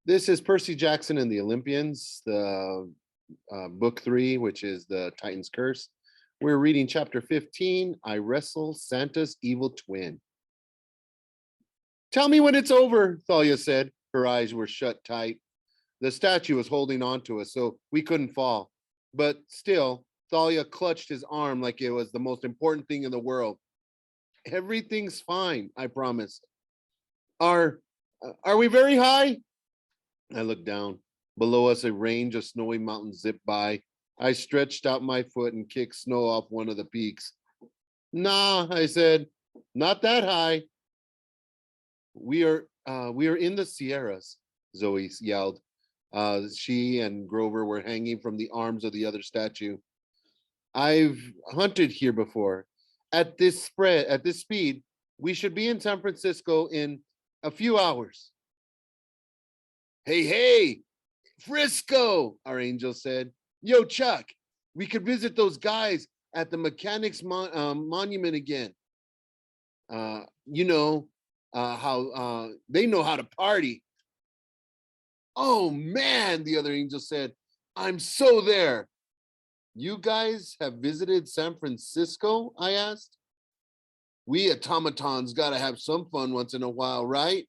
This is Percy Jackson and the Olympians, the book 3, which is the Titan's Curse. We're reading chapter 15. I wrestle Santa's evil twin. Tell me when it's over, Thalia said. Her eyes were shut tight. The statue was holding on to us, so we couldn't fall. But still, Thalia clutched his arm like it was the most important thing in the world. Everything's fine, I promised. Are we very high? I looked down. Below us, a range of snowy mountains zipped by. I stretched out my foot and kicked snow off one of the peaks. Nah, I said, not that high. We are in the Sierras, Zoe yelled. She and Grover were hanging from the arms of the other statue. I've hunted here before. At this speed, we should be in San Francisco in a few hours. Hey, Frisco, our angel said. Yo, Chuck, we could visit those guys at the mechanics monument again. You know how they know how to party. Oh, man, the other angel said. I'm so there. You guys have visited San Francisco, I asked. We automatons got to have some fun once in a while, right?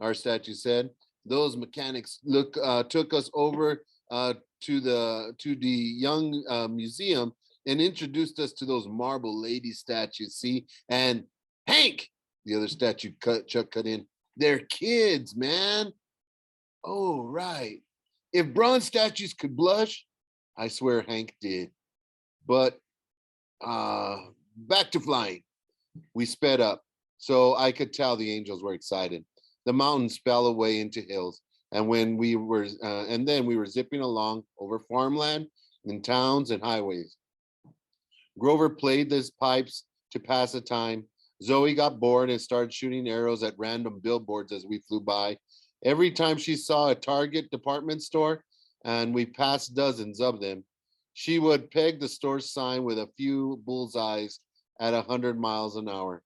Our statue said. Those mechanics took us over to the young museum and introduced us to those marble lady statues. See, and Hank, the other statue Chuck cut in. They're kids, man. Oh, right. If bronze statues could blush, I swear Hank did. But back to flying. We sped up, so I could tell the angels were excited. The mountains fell away into hills, and then we were zipping along over farmland and towns and highways. Grover played his pipes to pass the time. Zoe got bored and started shooting arrows at random billboards as we flew by. Every time she saw a Target department store, and we passed dozens of them, she would peg the store's sign with a few bullseyes at 100 miles an hour.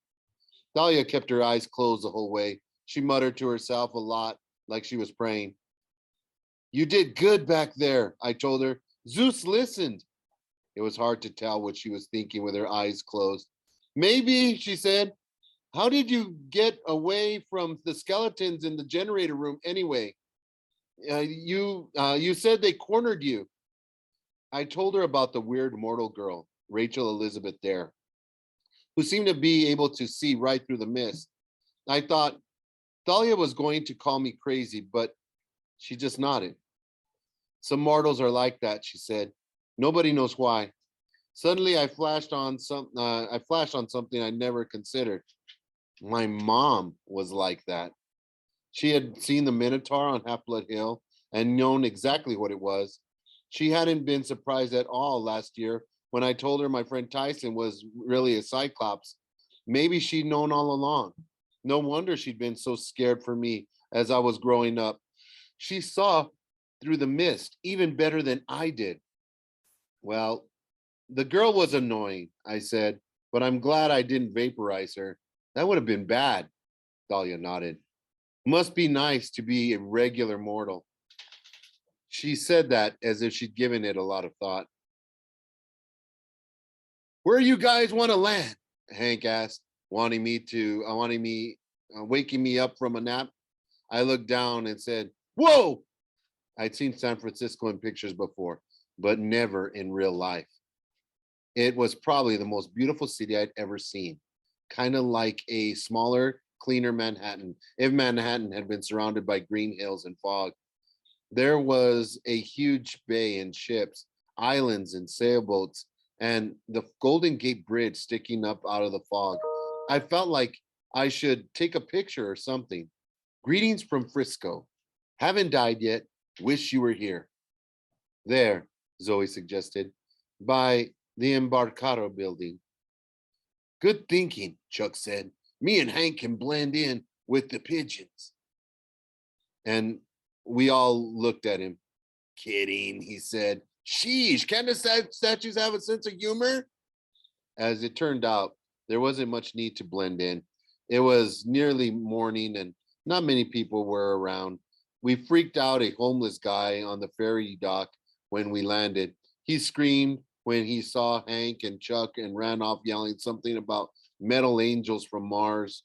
Thalia kept her eyes closed the whole way. She muttered to herself a lot, like she was praying. You did good back there, I told her. Zeus listened. It was hard to tell what she was thinking with her eyes closed. Maybe, she said. How did you get away from the skeletons in the generator room anyway? You said they cornered you. I told her about the weird mortal girl, Rachel Elizabeth Dare, who seemed to be able to see right through the mist. I thought Thalia was going to call me crazy, but she just nodded. Some mortals are like that, she said. Nobody knows why. Suddenly, I flashed on something I never considered. My mom was like that. She had seen the Minotaur on Half Blood Hill and known exactly what it was. She hadn't been surprised at all last year when I told her my friend Tyson was really a Cyclops. Maybe she'd known all along. No wonder she'd been so scared for me as I was growing up. She saw through the mist even better than I did. Well, the girl was annoying, I said, but I'm glad I didn't vaporize her. That would have been bad. Thalia nodded. Must be nice to be a regular mortal. She said that as if she'd given it a lot of thought. Where you guys want to land? Hank asked, waking me up from a nap. I looked down and said, whoa! I'd seen San Francisco in pictures before, but never in real life. It was probably the most beautiful city I'd ever seen, kind of like a smaller, cleaner Manhattan, if Manhattan had been surrounded by green hills and fog. There was a huge bay and ships, islands and sailboats, and the Golden Gate Bridge sticking up out of the fog. I felt like I should take a picture or something. Greetings from Frisco. Haven't died yet. Wish you were here. There, Zoe suggested, by the Embarcado building. Good thinking, Chuck said. Me and Hank can blend in with the pigeons. And we all looked at him. Kidding, he said. Sheesh, can't the statues have a sense of humor? As it turned out, there wasn't much need to blend in. It was nearly morning and not many people were around. We freaked out a homeless guy on the ferry dock when we landed. He screamed when he saw Hank and Chuck and ran off yelling something about metal angels from Mars.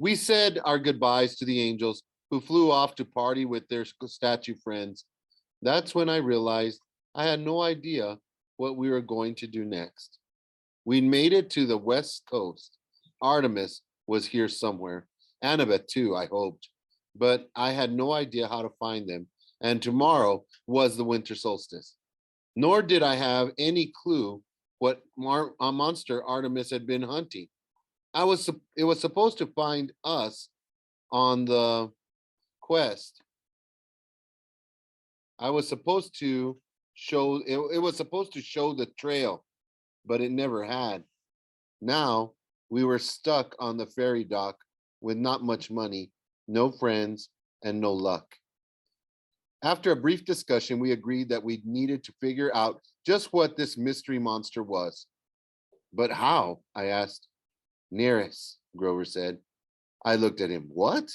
We said our goodbyes to the angels who flew off to party with their statue friends. That's when I realized I had no idea what we were going to do next. We made it to the West Coast. Artemis was here somewhere. Annabeth, too, I hoped. But I had no idea how to find them. And tomorrow was the winter solstice. Nor did I have any clue what monster Artemis had been hunting. It was supposed to find us on the quest. I was supposed to show it was supposed to show the trail, but it never had. Now we were stuck on the ferry dock with not much money, no friends, and no luck. After a brief discussion, we agreed that we needed to figure out just what this mystery monster was. But how? I asked. Nearest, Grover said. I looked at him. What?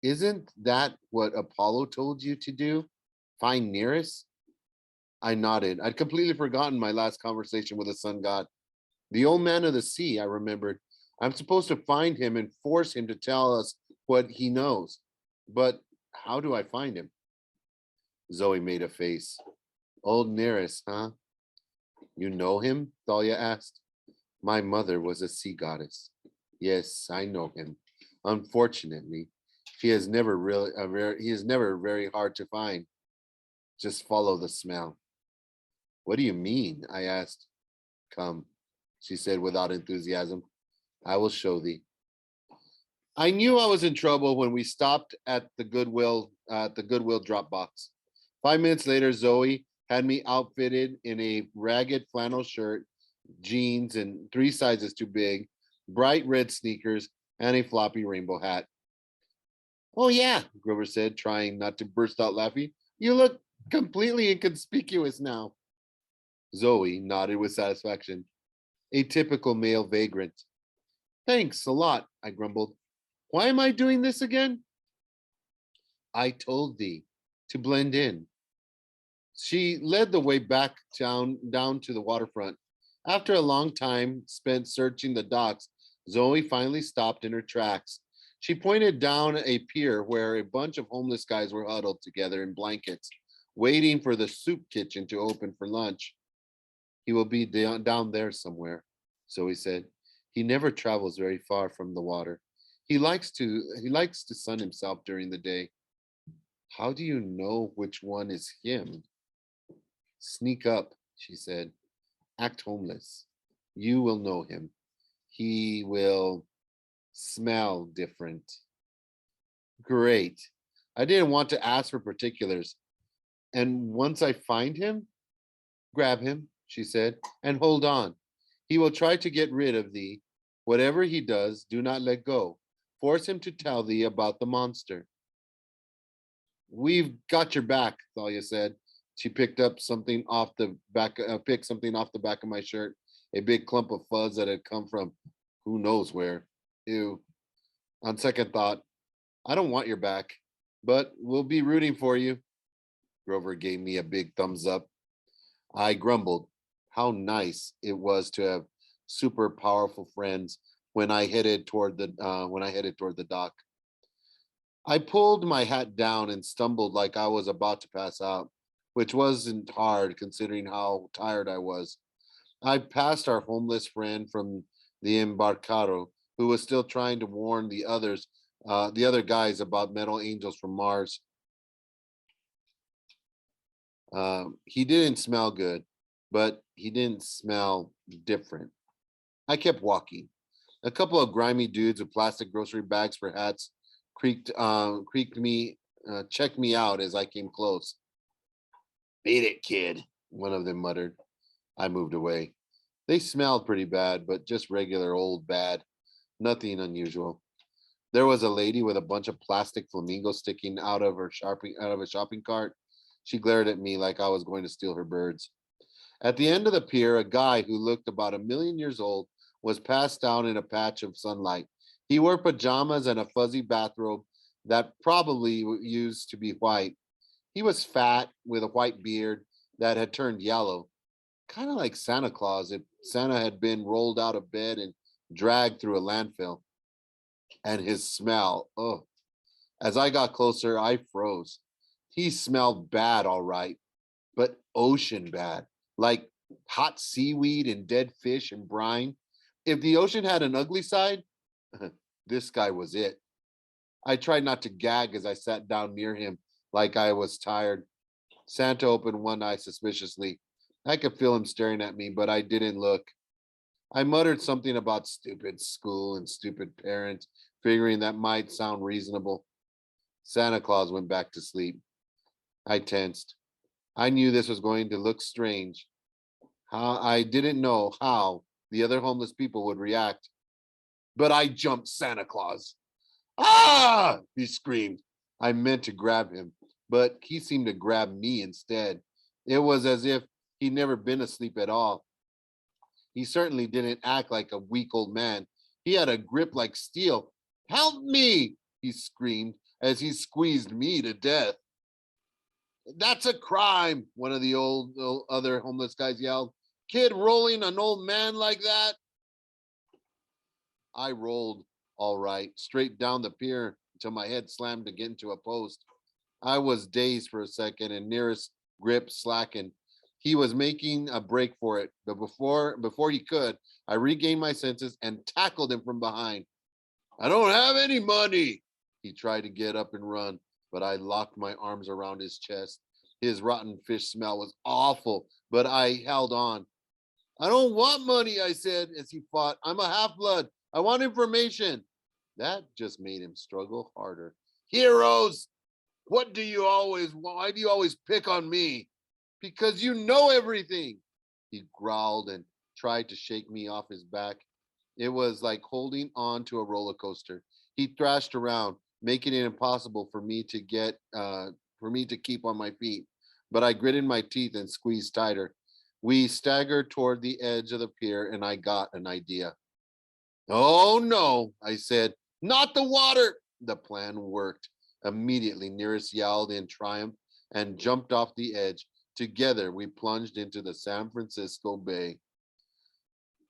Isn't that what Apollo told you to do? Find Nearest? I nodded. I'd completely forgotten my last conversation with the sun god. The old man of the sea, I remembered. I'm supposed to find him and force him to tell us what he knows. But how do I find him? Zoe made a face. Old Nearest, huh? You know him? Thalia asked. My mother was a sea goddess. Yes, I know him. Unfortunately, he is never very hard to find. Just follow the smell. What do you mean? I asked. Come, she said without enthusiasm. I will show thee. I knew I was in trouble when we stopped at the Goodwill drop box. 5 minutes later, Zoe had me outfitted in a ragged flannel shirt, jeans, and 3 sizes too big, bright red sneakers, and a floppy rainbow hat. Oh, yeah, Grover said, trying not to burst out laughing. You look completely inconspicuous now. Zoe nodded with satisfaction. A typical male vagrant. Thanks a lot, I grumbled. Why am I doing this again? I told thee to blend in. She led the way back down to the waterfront. After a long time spent searching the docks, Zoe finally stopped in her tracks. She pointed down a pier where a bunch of homeless guys were huddled together in blankets, waiting for the soup kitchen to open for lunch. He will be down there somewhere, Zoe said. He never travels very far from the water. He likes to sun himself during the day. How do you know which one is him? Sneak up, she said. Act homeless. You will know him. He will smell different. Great. I didn't want to ask for particulars. And once I find him, grab him, she said, and hold on. He will try to get rid of thee. Whatever he does, do not let go. Force him to tell thee about the monster. We've got your back, Thalia said. She picked something off the back of my shirt, a big clump of fuzz that had come from who knows where. Ew. On second thought, I don't want your back, but we'll be rooting for you. Grover gave me a big thumbs up. I grumbled how nice it was to have super powerful friends when I headed toward the dock. I pulled my hat down and stumbled like I was about to pass out, which wasn't hard considering how tired I was. I passed our homeless friend from the Embarcado, who was still trying to warn the other guys about metal angels from Mars. He didn't smell good, but he didn't smell different. I kept walking. A couple of grimy dudes with plastic grocery bags for hats checked me out as I came close. Beat it, kid, one of them muttered. I moved away. They smelled pretty bad, but just regular old bad. Nothing unusual. There was a lady with a bunch of plastic flamingos sticking out of a shopping cart. She glared at me like I was going to steal her birds. At the end of the pier, a guy who looked about 1,000,000 years old was passed out in a patch of sunlight. He wore pajamas and a fuzzy bathrobe that probably used to be white. He was fat with a white beard that had turned yellow, kind of like Santa Claus if Santa had been rolled out of bed and dragged through a landfill. And his smell, oh, as I got closer, I froze. He smelled bad, all right, but ocean bad, like hot seaweed and dead fish and brine. If the ocean had an ugly side, this guy was it. I tried not to gag as I sat down near him like I was tired. Santa opened one eye suspiciously. I could feel him staring at me, but I didn't look. I muttered something about stupid school and stupid parents, figuring that might sound reasonable. Santa Claus went back to sleep. I tensed. I knew this was going to look strange. How I didn't know how the other homeless people would react, but I jumped Santa Claus. Ah! He screamed. I meant to grab him, but he seemed to grab me instead. It was as if he'd never been asleep at all. He certainly didn't act like a weak old man. He had a grip like steel. Help me! He screamed as he squeezed me to death. That's a crime, one of the old other homeless guys yelled. Kid rolling an old man like that? I rolled all right, straight down the pier until my head slammed into a post. I was dazed for a second and nearest grip slackened. He was making a break for it, but before he could, I regained my senses and tackled him from behind. I don't have any money. He tried to get up and run, but I locked my arms around his chest. His rotten fish smell was awful, but I held on. I don't want money, I said as he fought. I'm a half blood. I want information. That just made him struggle harder. Heroes, why do you always pick on me? Because you know everything. He growled and tried to shake me off his back. It was like holding on to a roller coaster. He thrashed around, making it impossible for me to keep on my feet. But I gritted my teeth and squeezed tighter. We staggered toward the edge of the pier, and I got an idea. Oh no, I said, not the water. The plan worked. Immediately, Nearest yelled in triumph and jumped off the edge. Together, we plunged into the San Francisco Bay.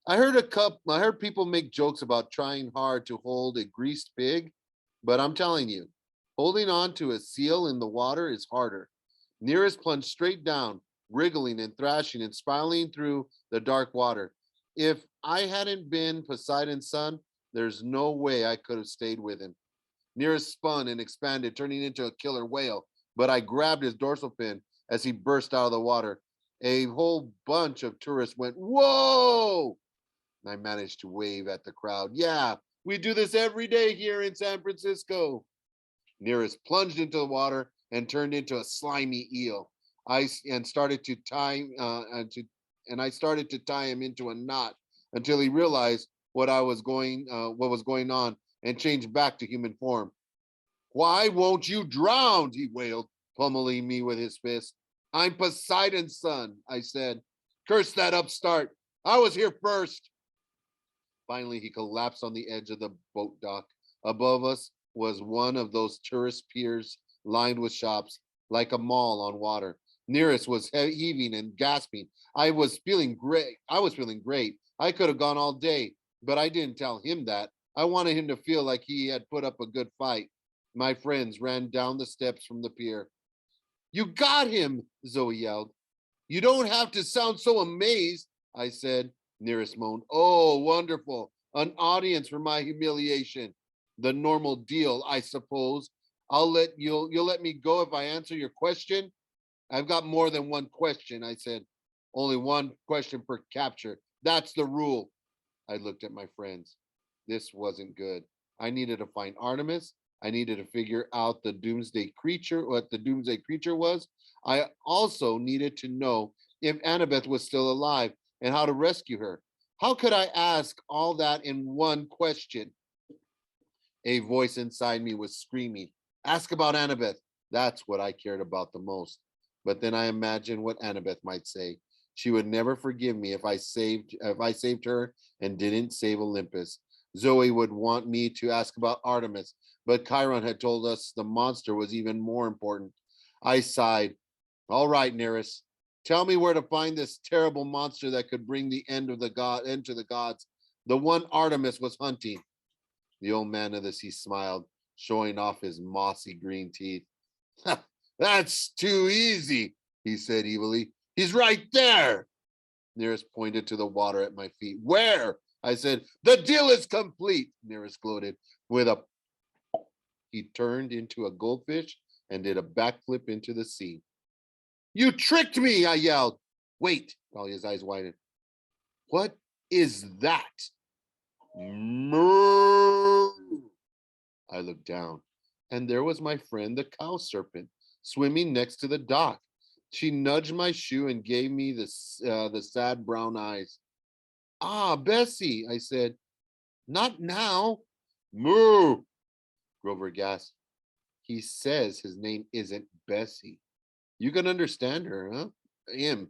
I heard people make jokes about trying hard to hold a greased pig, but I'm telling you, holding on to a seal in the water is harder. Nearest plunged straight down, wriggling and thrashing and spiraling through the dark water. If I hadn't been Poseidon's son, there's no way I could have stayed with him. Nearest spun and expanded, turning into a killer whale, but I grabbed his dorsal fin as he burst out of the water. A whole bunch of tourists went, whoa! I managed to wave at the crowd. Yeah, we do this every day here in San Francisco. Nearest plunged into the water and turned into a slimy eel. I and started to tie and I started to tie him into a knot until he realized what was going on and changed back to human form. Why won't you drown? He wailed, pummeling me with his fist. I'm Poseidon's son, I said. Curse that upstart. I was here first. Finally, he collapsed on the edge of the boat dock. Above us was one of those tourist piers lined with shops, like a mall on water. Nearest was heaving and gasping. I was feeling great. I could have gone all day, but I didn't tell him that. I wanted him to feel like he had put up a good fight. My friends ran down the steps from the pier. You got him, Zoe yelled. You don't have to sound so amazed, I said. Nearest moaned. Oh, wonderful. An audience for my humiliation. The normal deal, I suppose. You'll let me go if I answer your question? I've got more than one question, I said. Only one question per capture. That's the rule. I looked at my friends. This wasn't good. I needed to find Artemis. I needed to figure out what the doomsday creature was. I also needed to know if Annabeth was still alive and how to rescue her. How could I ask all that in one question? A voice inside me was screaming, ask about Annabeth. That's what I cared about the most. But then I imagined what Annabeth might say. She would never forgive me if I saved her and didn't save Olympus. Zoe would want me to ask about Artemis, but Chiron had told us the monster was even more important. I sighed. All right, Nereus, tell me where to find this terrible monster that could bring the end to the gods, the one Artemis was hunting. The old man of the sea smiled, showing off his mossy green teeth. That's too easy, he said evilly. He's right there. Nereus pointed to the water at my feet. Where? I said. The deal is complete, Nereus gloated. With a he turned into a goldfish and did a backflip into the sea. You tricked me, I yelled. Wait, Dahlia's eyes widened. What is that? Moo! I looked down, and there was my friend, the cow serpent, swimming next to the dock. She nudged my shoe and gave me the sad brown eyes. Ah, Bessie, I said. Not now. Moo! Grover gasped. He says his name isn't Bessie. You can understand her, huh? Him.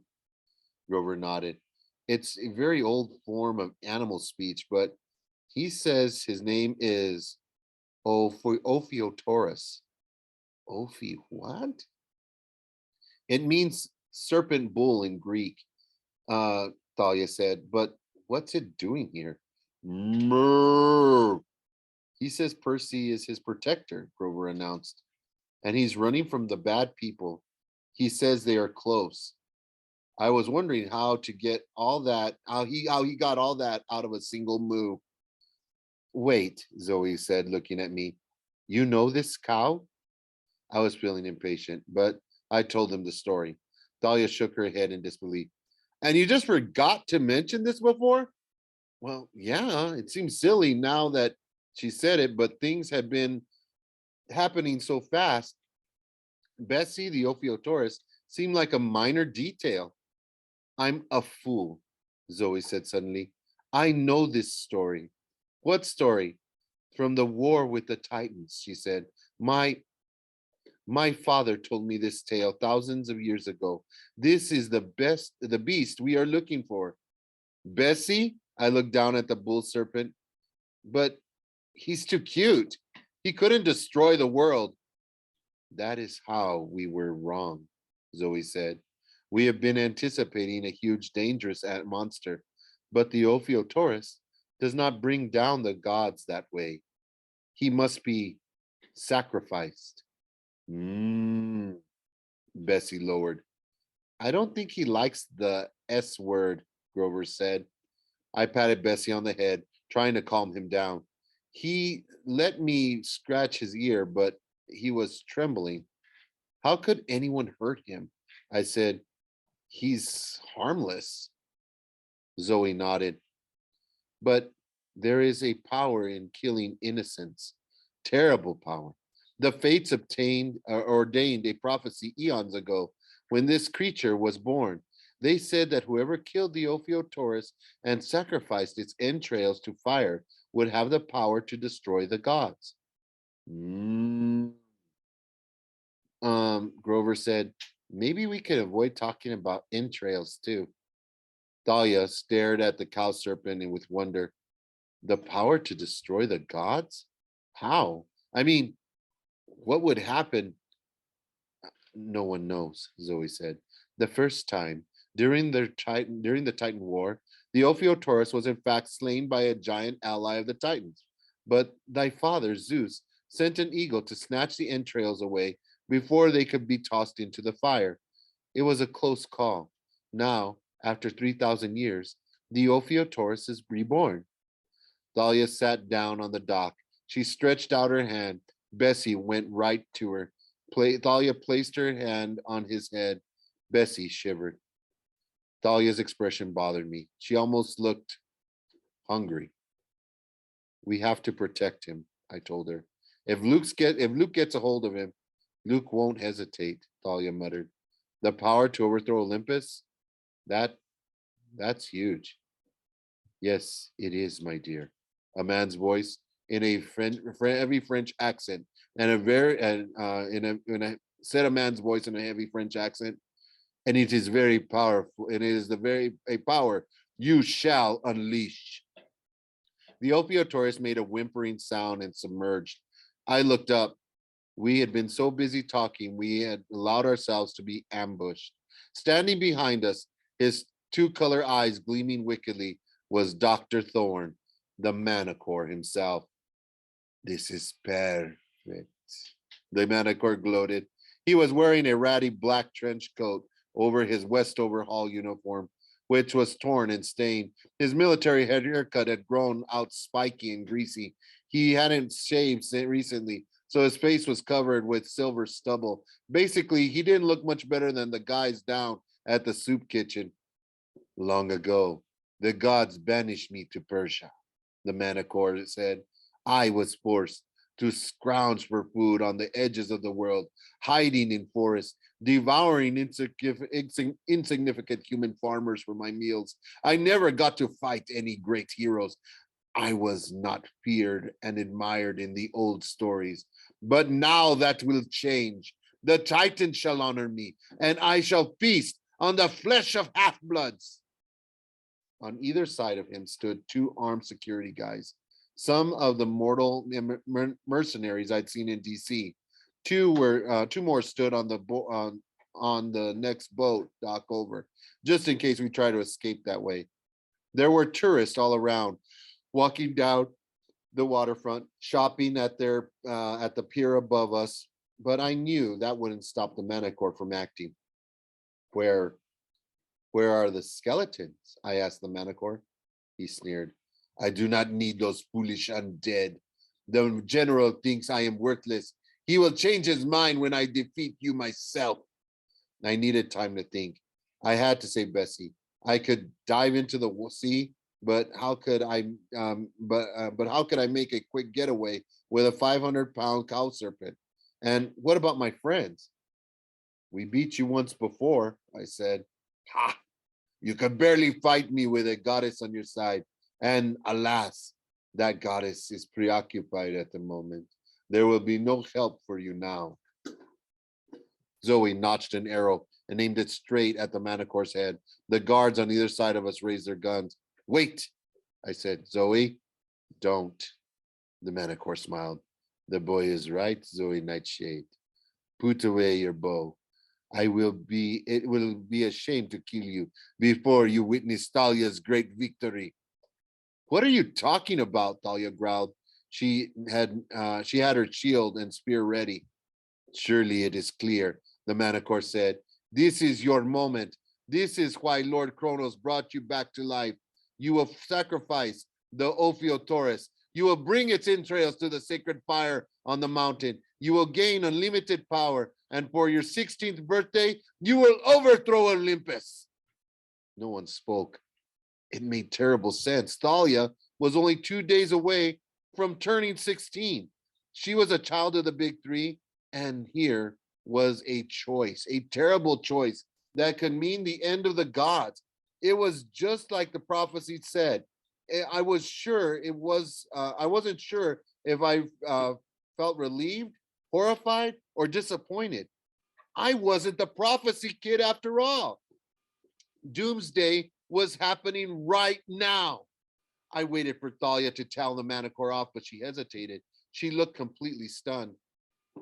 Grover nodded. It's a very old form of animal speech, but he says his name is Ophiotaurus. Ophi, what? It means serpent bull in Greek, uh, Thalia said. But what's it doing here? Murr. He says Percy is his protector, Grover announced, and he's running from the bad people. He says they are close. I was wondering how to get all that, how he got all that out of a single moo. Wait, Zoe said, looking at me. You know this cow? I was feeling impatient, but I told them the story. Dahlia shook her head in disbelief. And you just forgot to mention this before? Well, yeah, it seems silly now that she said it, but things had been happening so fast. Bessie, the Ophiotaurus, seemed like a minor detail. I'm a fool, Zoe said suddenly. I know this story. What story? From the war with the Titans, she said. My father told me this tale thousands of years ago. This is the beast we are looking for. Bessie, I looked down at the bull serpent, but he's too cute. He couldn't destroy the world. That is how we were wrong, Zoe said. We have been anticipating a huge, dangerous monster, but the Ophiotaurus does not bring down the gods that way. He must be sacrificed. Mm, Bessie lowered. I don't think he likes the S word, Grover said. I patted Bessie on the head, trying to calm him down. He let me scratch his ear, but he was trembling. How could anyone hurt him? I said, he's harmless. Zoe nodded. But there is a power in killing innocents, terrible power. The fates ordained a prophecy eons ago when this creature was born. They said that whoever killed the Ophiotaurus and sacrificed its entrails to fire would have the power to destroy the gods. Mm. Grover said, maybe we could avoid talking about entrails too. Dahlia stared at the cow serpent and with wonder. The power to destroy the gods? How? I mean, what would happen? No one knows, Zoe said. The first time, during the Titan War, the Ophiotaurus was in fact slain by a giant ally of the Titans. But thy father, Zeus, sent an eagle to snatch the entrails away before they could be tossed into the fire. It was a close call. Now, after 3,000 years, the Ophiotaurus is reborn. Dahlia sat down on the dock. She stretched out her hand. Bessie went right to her. Thalia placed her hand on his head. Bessie shivered. Thalia's expression bothered me. She almost looked hungry. We have to protect him, I told her. If Luke gets a hold of him, Luke won't hesitate, Thalia muttered. The power to overthrow Olympus? That's huge. Yes, it is, my dear. A man's voice in a heavy French accent, and in a said a man's voice in a heavy French accent, and it is very powerful, and it is a power you shall unleash. The Ophiosaurus made a whimpering sound and submerged. I looked up. We had been so busy talking, we had allowed ourselves to be ambushed. Standing behind us, his two-color eyes gleaming wickedly, was Dr. Thorne, the Manticore himself. This is perfect, the Manticore gloated. He was wearing a ratty black trench coat over his Westover Hall uniform, which was torn and stained. His military haircut had grown out spiky and greasy. He hadn't shaved recently, so his face was covered with silver stubble. Basically, he didn't look much better than the guys down at the soup kitchen. Long ago, the gods banished me to Persia, the Manticore said. I was forced to scrounge for food on the edges of the world, hiding in forests, devouring insignificant human farmers for my meals. I never got to fight any great heroes. I was not feared and admired in the old stories. But now that will change. The Titans shall honor me, and I shall feast on the flesh of half-bloods. On either side of him stood two armed security guys, some of the mortal mercenaries I'd seen in DC. Two more stood on the next boat dock over, just in case we try to escape that way. There were tourists all around, walking down the waterfront, shopping at the pier above us. But I knew that wouldn't stop the Manticore from acting. Where are the skeletons? I asked the Manticore. He sneered. I do not need those foolish undead. The general thinks I am worthless. He will change his mind when I defeat you myself. I needed time to think. I had to say, Bessie, I could dive into the sea, but how could I? But how could I make a quick getaway with a 500-pound cow serpent? And what about my friends? We beat you once before, I said. Ha! You could barely fight me with a goddess on your side. And alas, that goddess is preoccupied at the moment. There will be no help for you now. Zoe notched an arrow and aimed it straight at the Manticore's head. The guards on either side of us raised their guns. Wait, I said. Zoe, don't. The Manticore smiled. The boy is right, Zoe Nightshade. Put away your bow. It will be a shame to kill you before you witness Talia's great victory. What are you talking about? Talia growled. She had her shield and spear ready. Surely it is clear, the Manticore said. This is your moment. This is why Lord Kronos brought you back to life. You will sacrifice the Ophiosaurus. You will bring its entrails to the sacred fire on the mountain. You will gain unlimited power. And for your 16th birthday, you will overthrow Olympus. No one spoke. It made terrible sense. Thalia was only 2 days away from turning 16. She was a child of the big three, and here was a choice, a terrible choice that could mean the end of the gods. It was just like the prophecy said. I was sure it was, I wasn't sure if I felt relieved, horrified, or disappointed. I wasn't the prophecy kid after all. Doomsday was happening right now. I waited for Thalia to tell the Manticore off, but she hesitated. She looked completely stunned.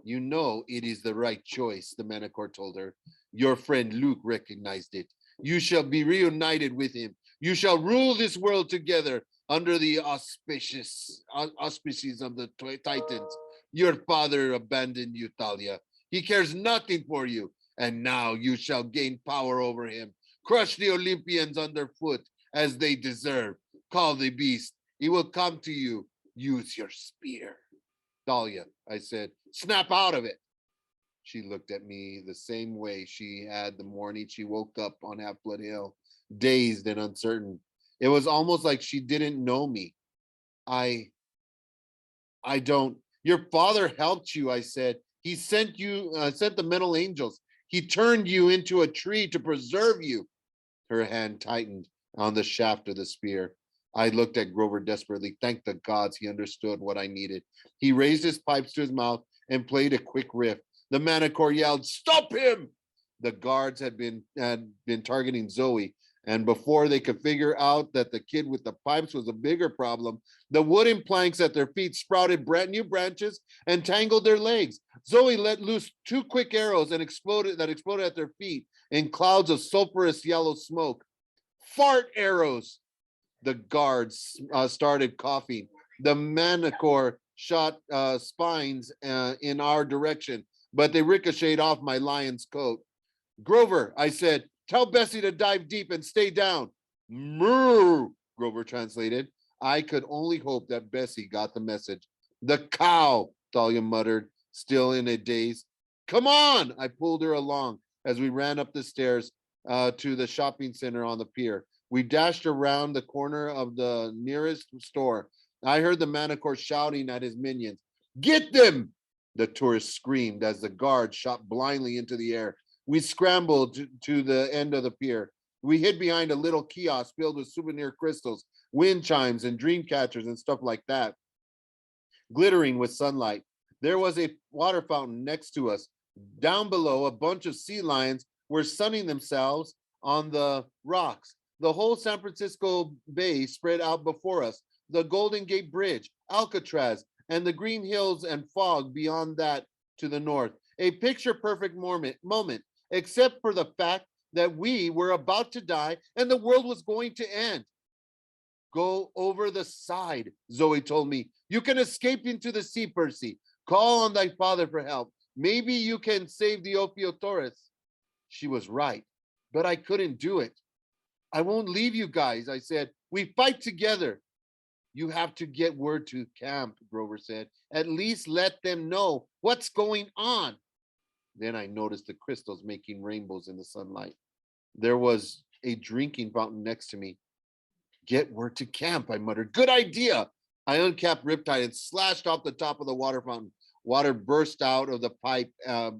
You know it is the right choice, the Manticore told her. Your friend Luke recognized it. You shall be reunited with him. You shall rule this world together under the auspices of the Titans. Your father abandoned you, Thalia. He cares nothing for you, and now you shall gain power over him. Crush the Olympians underfoot as they deserve. Call the beast. He will come to you. Use your spear. Thalia, I said, snap out of it. She looked at me the same way she had the morning she woke up on Half-Blood Hill, dazed and uncertain. It was almost like she didn't know me. I don't. Your father helped you, I said. He sent the metal angels. He turned you into a tree to preserve you. Her hand tightened on the shaft of the spear. I looked at Grover desperately. Thank the gods he understood what I needed. He raised his pipes to his mouth and played a quick riff. The Manticore yelled, "Stop him!" The guards had been targeting Zoe, And before they could figure out that the kid with the pipes was a bigger problem, the wooden planks at their feet sprouted brand new branches and tangled their legs. Zoe let loose two quick arrows and exploded at their feet in clouds of sulfurous yellow smoke. Fart arrows! The guards started coughing. The manicore shot spines in our direction, but they ricocheted off my lion's coat. Grover, I said, tell Bessie to dive deep and stay down. Moo, Grover translated. I could only hope that Bessie got the message. The cow, Thalia muttered, still in a daze. Come on, I pulled her along as we ran up the stairs to the shopping center on the pier. We dashed around the corner of the nearest store. I heard the manicore shouting at his minions. Get them! The tourist screamed as the guard shot blindly into the air. We scrambled to the end of the pier. We hid behind a little kiosk filled with souvenir crystals, wind chimes, and dream catchers and stuff like that, glittering with sunlight. There was a water fountain next to us. Down below, a bunch of sea lions were sunning themselves on the rocks. The whole San Francisco Bay spread out before us. The Golden Gate Bridge, Alcatraz, and the green hills and fog beyond that to the north. A picture-perfect moment, except for the fact that we were about to die and the world was going to end. Go over the side, Zoe told me. You can escape into the sea, Percy. Call on thy father for help. Maybe you can save the Ophiotauros. She was right, but I couldn't do it. I won't leave you guys, I said. We fight together. You have to get word to camp, Grover said. At least let them know what's going on. Then I noticed the crystals making rainbows in the sunlight. There was a drinking fountain next to me. Get word to camp, I muttered. Good idea. I uncapped Riptide and slashed off the top of the water fountain. Water burst out of the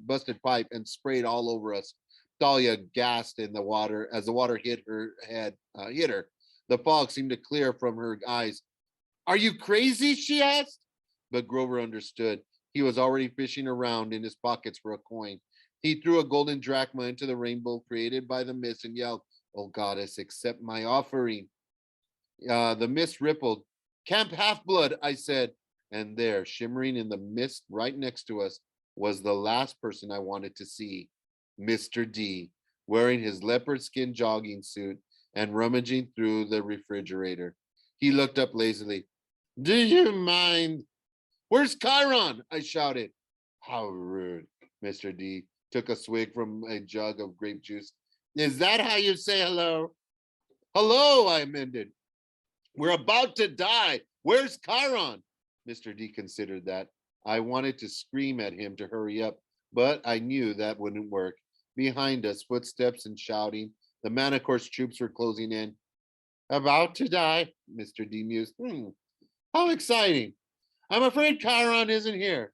busted pipe, and sprayed all over us. Thalia gasped in the water as the water hit her head, hit her. The fog seemed to clear from her eyes. Are you crazy? She asked. But Grover understood. He was already fishing around in his pockets for a coin. He threw a golden drachma into the rainbow created by the mist and yelled, Oh, goddess, accept my offering. The mist rippled. Camp Half-Blood, I said. And there, shimmering in the mist right next to us, was the last person I wanted to see, Mr. D, wearing his leopard skin jogging suit and rummaging through the refrigerator. He looked up lazily. Do you mind? Where's Chiron? I shouted. How rude. Mr. D took a swig from a jug of grape juice. Is that how you say hello? Hello, I amended. We're about to die. Where's Chiron? Mr. D considered that. I wanted to scream at him to hurry up, but I knew that wouldn't work. Behind us, footsteps and shouting. The Manicore's troops were closing in. About to die, Mr. D mused. How exciting. I'm afraid Chiron isn't here.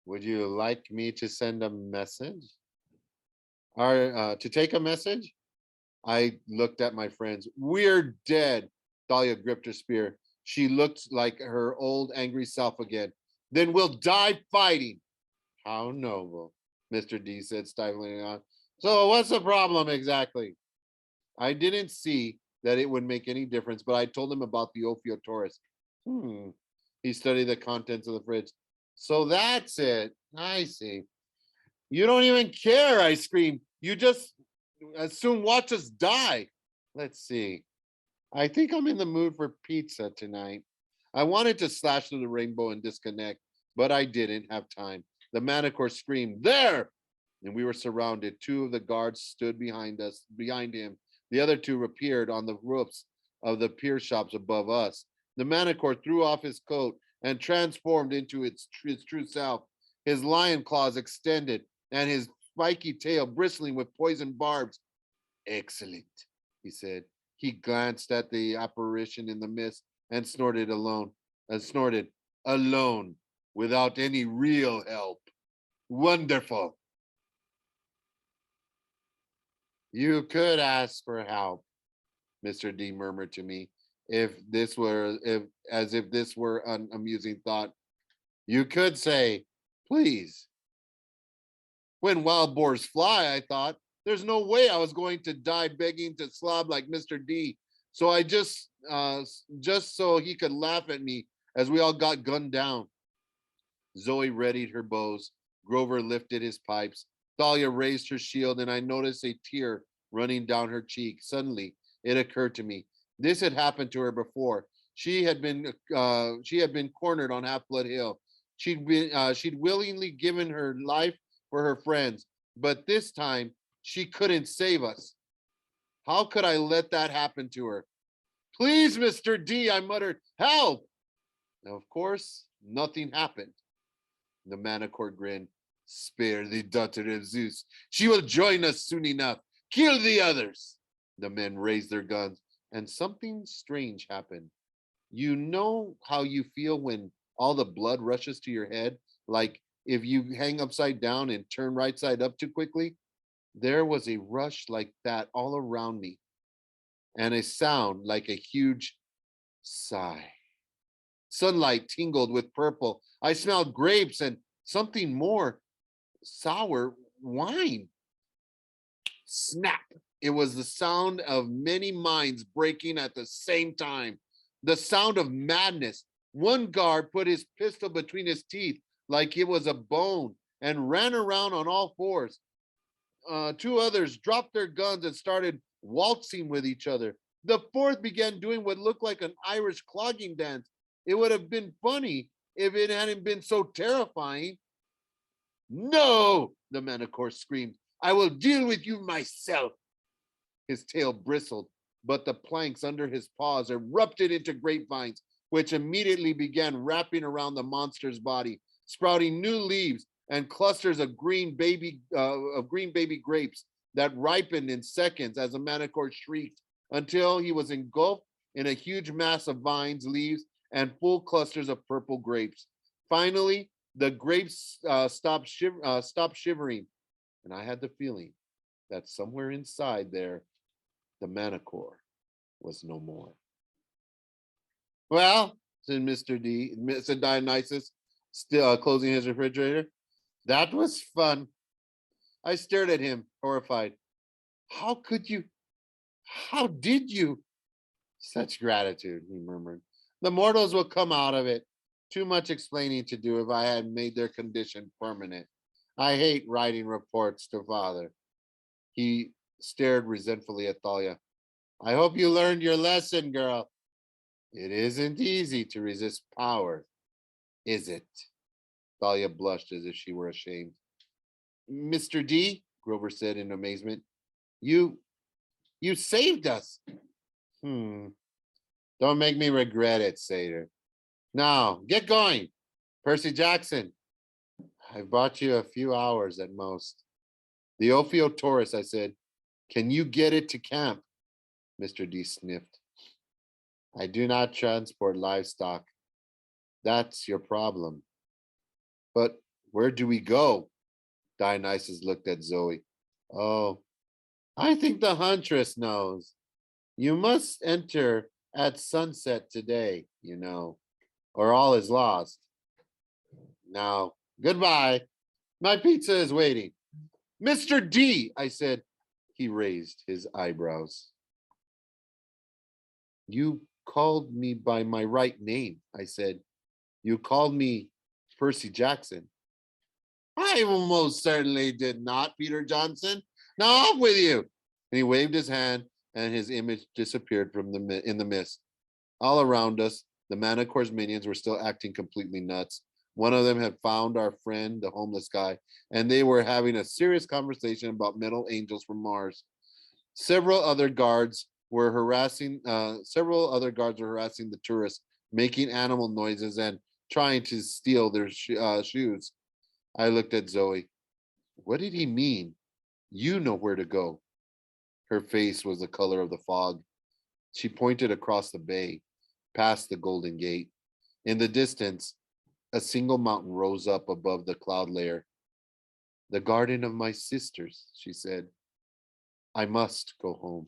Would you like me to send a message? Or to take a message? I looked at my friends. We're dead. Thalia gripped her spear. She looked like her old angry self again. Then we'll die fighting. How noble, Mr. D said, stifling on. So what's the problem exactly? I didn't see that it would make any difference, but I told him about the Ophiotauros. He studied the contents of the fridge. So that's it. I see. You don't even care, I screamed. You just as soon watch us die. Let's see. I think I'm in the mood for pizza tonight. I wanted to slash through the rainbow and disconnect, but I didn't have time. The Manicore screamed, there! And we were surrounded. Two of the guards stood behind him. The other two appeared on the roofs of the pier shops above us. The Manicore threw off his coat and transformed into his true self. His lion claws extended and his spiky tail bristling with poison barbs. Excellent, he said. He glanced at the apparition in the mist and snorted, alone, without any real help. Wonderful. You could ask for help, Mr. D murmured to me, as if this were an amusing thought. You could say, please. When wild boars fly, I thought, There's no way I was going to die begging to slob like Mr. D. So I just so he could laugh at me as we all got gunned down. Zoe readied her bows. Grover lifted his pipes. Thalia raised her shield, and I noticed a tear running down her cheek. Suddenly, it occurred to me. This had happened to her before. She had been cornered on Half Blood Hill. She'd willingly given her life for her friends, but this time she couldn't save us. How could I let that happen to her? Please, Mr. D, I muttered, help! Now, of course, nothing happened. The Manicore grinned. Spare the daughter of Zeus. She will join us soon enough. Kill the others. The men raised their guns, and something strange happened. You know how you feel when all the blood rushes to your head? Like if you hang upside down and turn right side up too quickly? There was a rush like that all around me, and a sound like a huge sigh. Sunlight tingled with purple. I smelled grapes and something more, sour wine. Snap! It was the sound of many minds breaking at the same time. The sound of madness. One guard put his pistol between his teeth like it was a bone and ran around on all fours. Two others dropped their guns and started waltzing with each other. The fourth began doing what looked like an Irish clogging dance. It would have been funny if it hadn't been so terrifying. No, the Manicore screamed. I will deal with you myself. His tail bristled, but the planks under his paws erupted into grapevines, which immediately began wrapping around the monster's body, sprouting new leaves and clusters of green baby grapes that ripened in seconds as the Manicore shrieked until he was engulfed in a huge mass of vines, leaves, and full clusters of purple grapes. Finally, the grapes stopped shivering, and I had the feeling that somewhere inside there, the Manicore was no more. Well, said Dionysus, still closing his refrigerator. That was fun. I stared at him, horrified. How could you? How did you? Such gratitude, he murmured. The mortals will come out of it. Too much explaining to do if I had made their condition permanent. I hate writing reports to father. He stared resentfully at Thalia. I hope you learned your lesson, girl. It isn't easy to resist power, is it? Thalia blushed as if she were ashamed. Mr. D, Grover said in amazement, you saved us. Don't make me regret it, Satyr. Now, get going. Percy Jackson, I've bought you a few hours at most. The Ophiotaurus, I said, can you get it to camp? Mr. D sniffed. I do not transport livestock. That's your problem. But where do we go? Dionysus looked at Zoe. Oh, I think the huntress knows. You must enter at sunset today, or all is lost. Now, goodbye. My pizza is waiting. Mr. D, I said. He raised his eyebrows. You called me by my right name, I said. You called me Percy Jackson. I most certainly did not, Peter Johnson. Now off with you. And he waved his hand, and his image disappeared in the mist. All around us, the Manicore's minions were still acting completely nuts. One of them had found our friend, the homeless guy, and they were having a serious conversation about metal angels from Mars. Several other guards were harassing the tourists, making animal noises and trying to steal their shoes. I looked at Zoe. What did he mean? You know where to go. Her face was the color of the fog. She pointed across the bay, past the Golden Gate. In the distance, a single mountain rose up above the cloud layer. The garden of my sisters, she said. I must go home.